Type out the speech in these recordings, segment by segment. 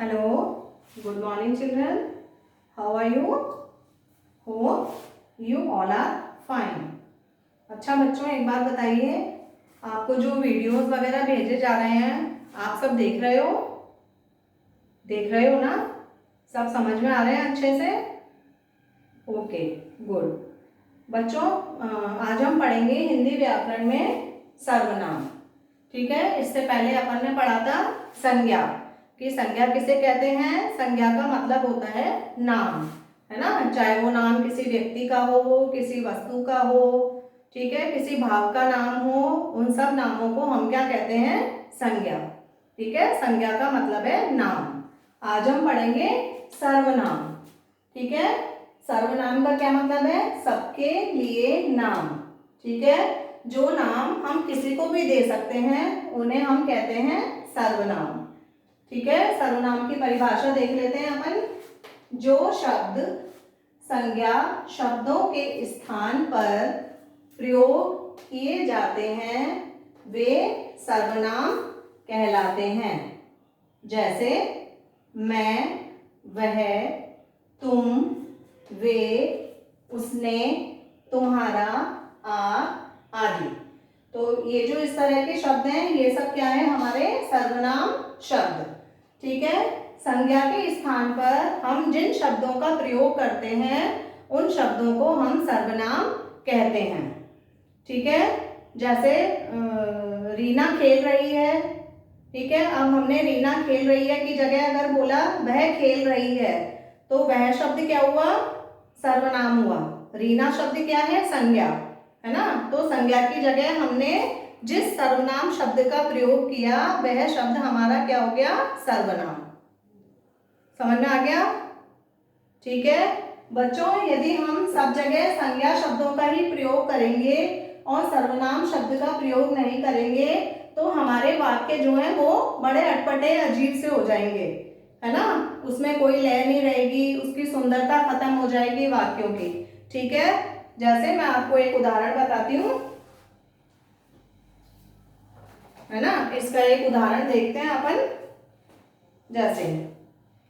Hello, good morning children. How are you? Hope you all are fine. अच्छा बच्चों, एक बात बताइए, आपको जो वीडियोस वगैरह भेजे जा रहे हैं आप सब देख रहे हो? देख रहे हो ना? सब समझ में आ रहे हैं अच्छे से? Okay, good. बच्चों, आज हम पढ़ेंगे हिंदी व्याकरण में सर्वनाम। ठीक है, इससे पहले अपन ने पढ़ा था संज्ञा, कि संज्ञा किसे कहते हैं। संज्ञा का मतलब होता है नाम, है ना। चाहे वो नाम किसी व्यक्ति का हो, किसी वस्तु का हो, ठीक है, किसी भाव का नाम हो, उन सब नामों को हम क्या कहते हैं? संज्ञा। ठीक है, संज्ञा का मतलब है नाम। आज हम पढ़ेंगे सर्वनाम। ठीक है, सर्वनाम का क्या मतलब है? सबके लिए नाम। ठीक है, जो नाम हम किसी को भी दे सकते हैं उन्हें हम कहते हैं सर्वनाम। ठीक है, सर्वनाम की परिभाषा देख लेते हैं अपन। जो शब्द संज्ञा शब्दों के स्थान पर प्रयोग किए जाते हैं वे सर्वनाम कहलाते हैं। जैसे मैं, वह, तुम, वे, उसने, तुम्हारा, आप आदि। तो ये जो इस तरह के शब्द हैं ये सब क्या है? हमारे सर्वनाम शब्द। ठीक है, संज्ञा के स्थान पर हम जिन शब्दों का प्रयोग करते हैं उन शब्दों को हम सर्वनाम कहते हैं। ठीक है, जैसे रीना खेल रही है। ठीक है, अब हमने रीना खेल रही है की जगह अगर बोला वह खेल रही है तो वह शब्द क्या हुआ? सर्वनाम हुआ। रीना शब्द क्या है? संज्ञा, है ना। तो संज्ञा की जगह हमने जिस सर्वनाम शब्द का प्रयोग किया वह शब्द हमारा क्या हो गया? सर्वनाम। समझ में आ गया? ठीक है बच्चों, यदि हम सब जगह संज्ञा शब्दों का ही प्रयोग करेंगे और सर्वनाम शब्द का प्रयोग नहीं करेंगे तो हमारे वाक्य जो है वो बड़े अटपटे अजीब से हो जाएंगे, है ना। उसमें कोई लय नहीं रहेगी, उसकी सुंदरता खत्म हो जाएगी वाक्यों की। ठीक है, जैसे मैं आपको एक उदाहरण बताती हूँ, है ना। इसका एक उदाहरण देखते हैं अपन। जैसे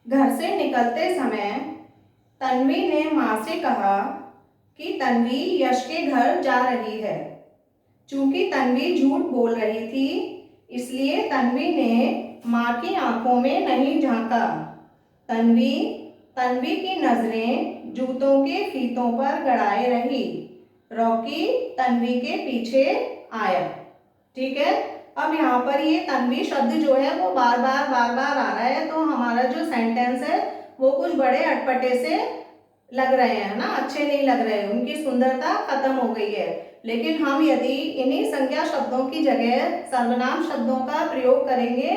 घर से निकलते समय तन्वी ने माँ से कहा कि तन्वी यश के घर जा रही है। चूंकि तन्वी झूठ बोल रही थी इसलिए तन्वी ने माँ की आंखों में नहीं झांका। तन्वी की नजरें जूतों के फीतों पर गड़ाए रही। रॉकी तन्वी के पीछे आया। ठीक है, अब यहाँ पर ये तन्वी शब्द जो है वो बार बार आ रहा है, तो हमारा जो सेंटेंस है वो कुछ बड़े अटपटे से लग रहे हैं ना, अच्छे नहीं लग रहे, उनकी सुंदरता खत्म हो गई है। लेकिन हम यदि इन्हीं संज्ञा शब्दों की जगह सर्वनाम शब्दों का प्रयोग करेंगे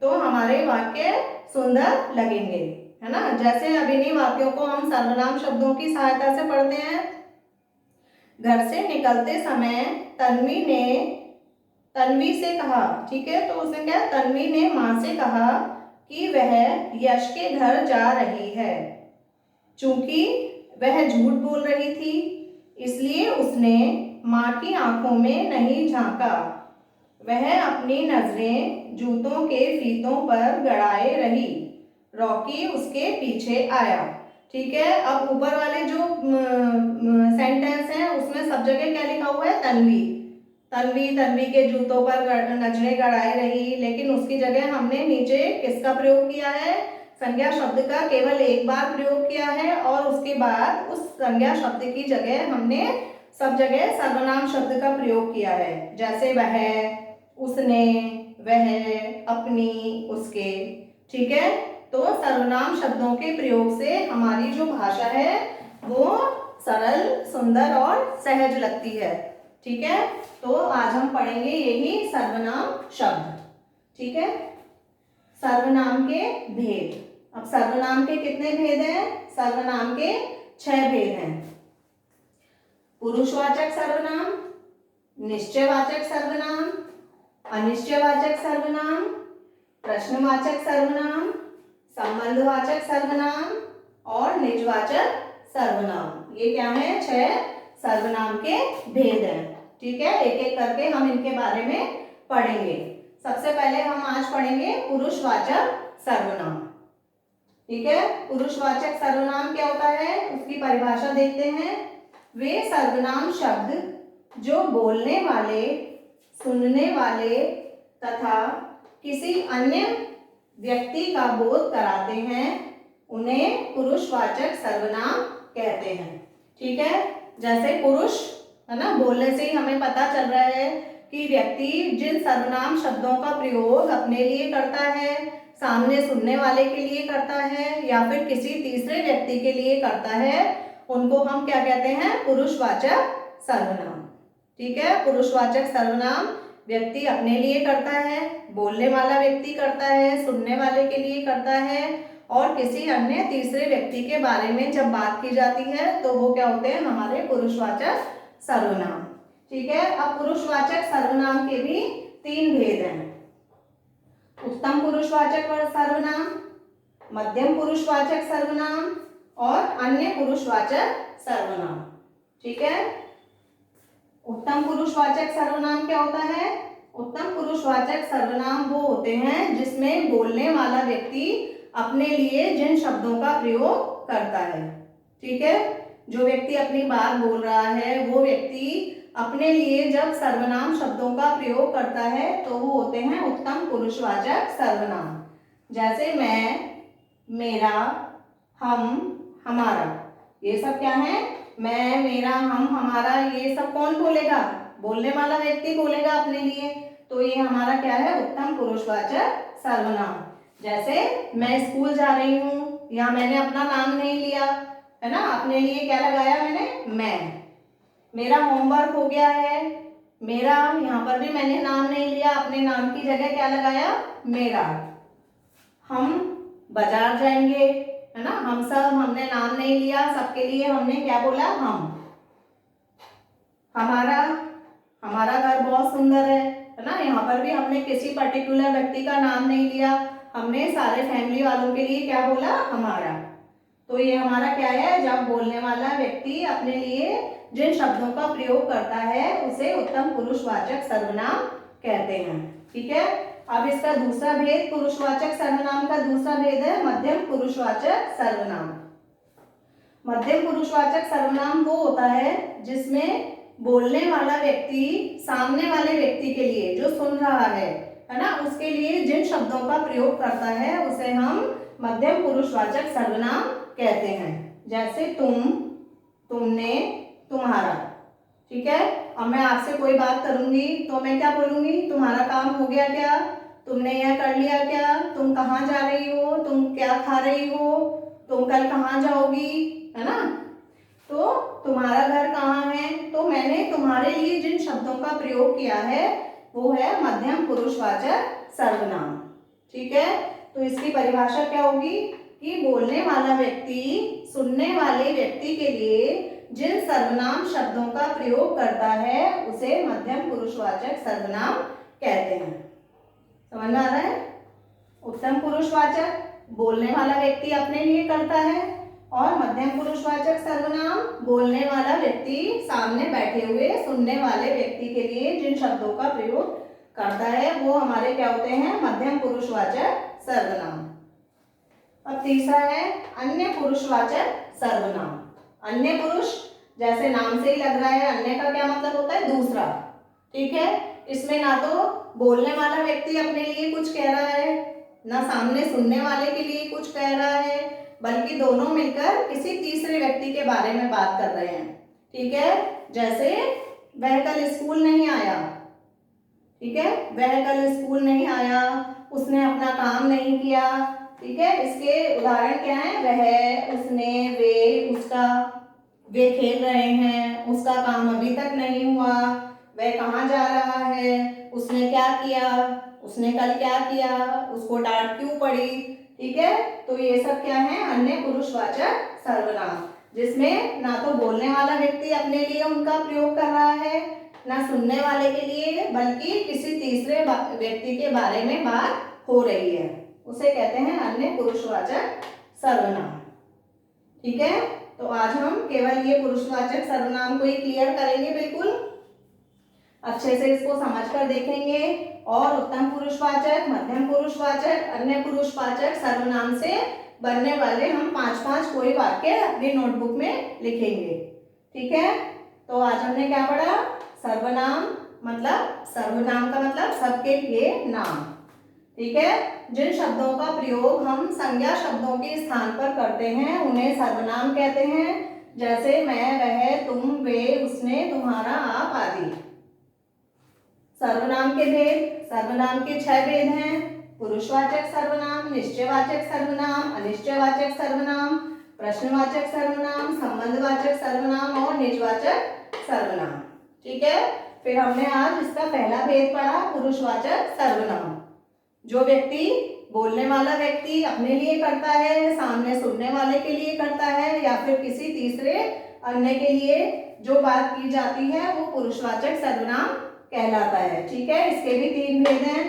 तो हमारे वाक्य सुंदर लगेंगे, है ना। जैसे अब इन्हीं वाक्यों को हम सर्वनाम शब्दों की सहायता से पढ़ते हैं। घर से निकलते समय तन्वी से कहा। ठीक है, तो उसने क्या? तन्वी ने माँ से कहा कि वह यश के घर जा रही है। चूंकि वह झूठ बोल रही थी इसलिए उसने माँ की आंखों में नहीं झांका। वह अपनी नजरें जूतों के फीतों पर गड़ाए रही। रॉकी उसके पीछे आया। ठीक है, अब ऊपर वाले जो सेंटेंस हैं उसमें सब जगह क्या लिखा हुआ है? तन्वी। तन्वी के जूतों पर नजरें गड़ाए रही, लेकिन उसकी जगह हमने नीचे किसका प्रयोग किया है? संज्ञा शब्द का केवल एक बार प्रयोग किया है और उसके बाद उस संज्ञा शब्द की जगह हमने सब जगह सर्वनाम शब्द का प्रयोग किया है। जैसे वह, उसने, वह, अपनी, उसके। ठीक है, तो सर्वनाम शब्दों के प्रयोग से हमारी जो भाषा है वो सरल, सुंदर और सहज लगती है। ठीक है, तो आज हम पढ़ेंगे यही सर्वनाम शब्द। ठीक है, सर्वनाम के भेद। अब सर्वनाम के कितने भेद हैं? सर्वनाम के 6 भेद हैं। पुरुषवाचक सर्वनाम, निश्चयवाचक सर्वनाम, अनिश्चयवाचक सर्वनाम, प्रश्नवाचक सर्वनाम, संबंधवाचक सर्वनाम और निजवाचक सर्वनाम। ये क्या है? 6 सर्वनाम के भेद हैं। ठीक है, एक एक करके हम इनके बारे में पढ़ेंगे। सबसे पहले हम आज पढ़ेंगे पुरुषवाचक सर्वनाम। ठीक है। पुरुषवाचक सर्वनाम क्या होता है, उसकी परिभाषा देखते हैं। वे सर्वनाम शब्द जो बोलने वाले, सुनने वाले तथा किसी अन्य व्यक्ति का बोध कराते हैं उन्हें पुरुषवाचक सर्वनाम कहते हैं। ठीक है, जैसे पुरुष है ना, बोलने से ही हमें पता चल रहा है कि व्यक्ति जिन सर्वनाम शब्दों का प्रयोग अपने लिए करता है, सामने सुनने वाले के लिए करता है या फिर किसी तीसरे व्यक्ति के लिए करता है, उनको हम क्या कहते हैं, पुरुषवाचक सर्वनाम। ठीक है, पुरुषवाचक सर्वनाम व्यक्ति अपने लिए करता है, बोलने वाला व्यक्ति करता है, सुनने वाले के लिए करता है और किसी अन्य तीसरे व्यक्ति के बारे में जब बात की जाती है तो वो क्या होते हैं, हमारे पुरुषवाचक सर्वनाम। ठीक है, अब पुरुषवाचक सर्वनाम के भी 3 भेद हैं। उत्तम पुरुषवाचक सर्वनाम, मध्यम पुरुषवाचक सर्वनाम और अन्य पुरुषवाचक सर्वनाम। ठीक है, उत्तम पुरुषवाचक सर्वनाम क्या होता है, उत्तम पुरुषवाचक सर्वनाम वो होते हैं जिसमें बोलने वाला व्यक्ति अपने लिए जिन शब्दों का प्रयोग करता है। ठीक है, जो व्यक्ति अपनी बात बोल रहा है वो व्यक्ति अपने लिए जब सर्वनाम शब्दों का प्रयोग करता है तो वो होते हैं उत्तम पुरुषवाचक सर्वनाम। जैसे मैं, मेरा, हम, हमारा, ये सब क्या है, मैं, मेरा, हम, हमारा, ये सब कौन बोलेगा, बोलने वाला व्यक्ति बोलेगा अपने लिए, तो ये हमारा क्या है, उत्तम पुरुषवाचक सर्वनाम। जैसे मैं स्कूल जा रही हूँ, यहाँ मैंने अपना नाम नहीं लिया है ना, अपने लिए क्या लगाया मैंने, मैं। मेरा होमवर्क हो गया है, मेरा, यहाँ पर भी मैंने नाम नहीं लिया, अपने नाम की जगह क्या लगाया, मेरा। हम बाजार जाएंगे है ना, हम सब, हमने नाम नहीं लिया, सबके लिए हमने क्या बोला, हम। हमारा, हमारा घर बहुत सुंदर है ना, यहाँ पर भी हमने किसी पर्टिकुलर व्यक्ति का नाम नहीं लिया, हमने सारे फैमिली वालों के लिए क्या बोला, हमारा। तो ये हमारा क्या है, जब बोलने वाला व्यक्ति अपने लिए जिन शब्दों का प्रयोग करता है उसे उत्तम पुरुषवाचक सर्वनाम कहते हैं। ठीक है, अब इसका दूसरा भेद, पुरुषवाचक सर्वनाम का दूसरा भेद है मध्यम पुरुषवाचक सर्वनाम। मध्यम पुरुषवाचक सर्वनाम वो होता है जिसमें बोलने वाला व्यक्ति सामने वाले व्यक्ति के लिए, जो सुन रहा है ना, उसके लिए जिन शब्दों का प्रयोग करता है उसे हम मध्यम पुरुषवाचक सर्वनाम कहते हैं। जैसे तुम, तुमने, तुम्हारा। ठीक है, अब मैं आपसे कोई बात करूंगी तो मैं क्या बोलूंगी, तुम्हारा काम हो गया क्या, तुमने यह कर लिया क्या, तुम कहाँ जा रही हो, तुम क्या खा रही हो, तुम कल कहाँ जाओगी, है ना। तो तुम्हारा घर कहाँ है, तो मैंने तुम्हारे लिए जिन शब्दों का प्रयोग किया है वो है मध्यम पुरुषवाचक सर्वनाम। ठीक है, तो इसकी परिभाषा क्या होगी कि बोलने वाला व्यक्ति सुनने वाले व्यक्ति के लिए जिन सर्वनाम शब्दों का प्रयोग करता है उसे मध्यम पुरुषवाचक सर्वनाम कहते हैं। समझ में आ रहा है? उत्तम पुरुषवाचक बोलने वाला व्यक्ति अपने लिए करता है और मध्यम पुरुषवाचक सर्वनाम बोलने वाला व्यक्ति सामने बैठे हुए सुनने वाले व्यक्ति के लिए जिन शब्दों का प्रयोग करता है वो हमारे क्या होते हैं, मध्यम पुरुषवाचक सर्वनाम। अब तीसरा है अन्य पुरुषवाचक सर्वनाम। अन्य पुरुष, जैसे नाम से ही लग रहा है, अन्य का क्या मतलब होता है, दूसरा। ठीक है, इसमें ना तो बोलने वाला व्यक्ति अपने लिए कुछ कह रहा है, ना सामने सुनने वाले के लिए कुछ कह रहा है, बल्कि दोनों मिलकर किसी तीसरे व्यक्ति के बारे में बात कर रहे हैं। ठीक है, जैसे वह कल स्कूल नहीं आया। ठीक है, वह कल स्कूल नहीं आया, उसने अपना काम नहीं किया। ठीक है, इसके उदाहरण क्या हैं, वह, उसने, वे, उसका। वे खेल रहे हैं, उसका काम अभी तक नहीं हुआ। वह कहाँ जा रहा है, उसने क्या किया, उसने कल क्या किया, उसको डांट क्यों पड़ी। ठीक है, तो ये सब क्या है, अन्य पुरुषवाचक सर्वनाम, जिसमें ना तो बोलने वाला व्यक्ति अपने लिए उनका प्रयोग कर रहा है, ना सुनने वाले के लिए, बल्कि किसी तीसरे व्यक्ति के बारे में बात हो रही है, उसे कहते हैं अन्य पुरुषवाचक सर्वनाम। ठीक है, तो आज हम केवल ये पुरुषवाचक सर्वनाम को ही क्लियर करेंगे बिल्कुल। अच्छे से इसको समझकर देखेंगे। और उत्तम पुरुषवाचक, मध्यम पुरुषवाचक, अन्य पुरुषवाचक सर्वनाम से बनने वाले हम 5-5 कोई वाक्य अपनी नोटबुक में लिखेंगे। ठीक है, तो आज हमने क्या पढ़ा? सर्वनाम मतलब, सर्वनाम का मतलब सबके लिए नाम। ठीक है, जिन शब्दों का प्रयोग हम संज्ञा शब्दों के स्थान पर करते हैं उन्हें सर्वनाम कहते हैं। जैसे मैं, वह, तुम, वे, उसने, तुम्हारा, आप आदि। सर्वनाम के भेद, सर्वनाम के 6 भेद हैं। पुरुषवाचक सर्वनाम, निश्चयवाचक सर्वनाम, अनिश्चयवाचक सर्वनाम, प्रश्नवाचक सर्वनाम, संबंधवाचक सर्वनाम और निजवाचक सर्वनाम। ठीक है, फिर हमने आज इसका पहला भेद पढ़ा, पुरुषवाचक सर्वनाम। जो व्यक्ति, बोलने वाला व्यक्ति अपने लिए करता है, सामने सुनने वाले के लिए करता है, या फिर किसी तीसरे अन्य के लिए जो बात की जाती है वो पुरुषवाचक सर्वनाम कहलाता है। ठीक है, इसके भी 3 भेद हैं,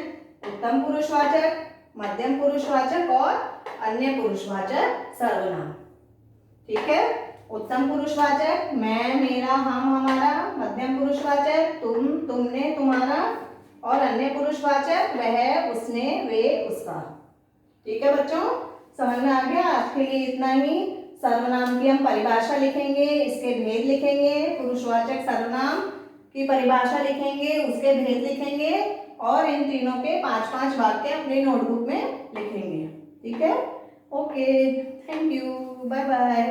उत्तम पुरुषवाचक, मध्यम पुरुषवाचक और अन्य पुरुषवाचक सर्वनाम। ठीक है, उत्तम पुरुषवाचक मैं, मेरा, हम, हमारा। मध्यम पुरुषवाचक तुम, तुमने, तुम्हारा। और अन्य पुरुषवाचक वह, उसने, वे, उसका। ठीक है बच्चों, समझ में आ गया? आज के लिए इतना ही। सर्वनाम की हम परिभाषा लिखेंगे, इसके भेद लिखेंगे, पुरुषवाचक सर्वनाम की परिभाषा लिखेंगे, उसके भेद लिखेंगे और इन तीनों के 5-5 वाक्य अपनी नोटबुक में लिखेंगे। ठीक है, okay, thank you, bye bye.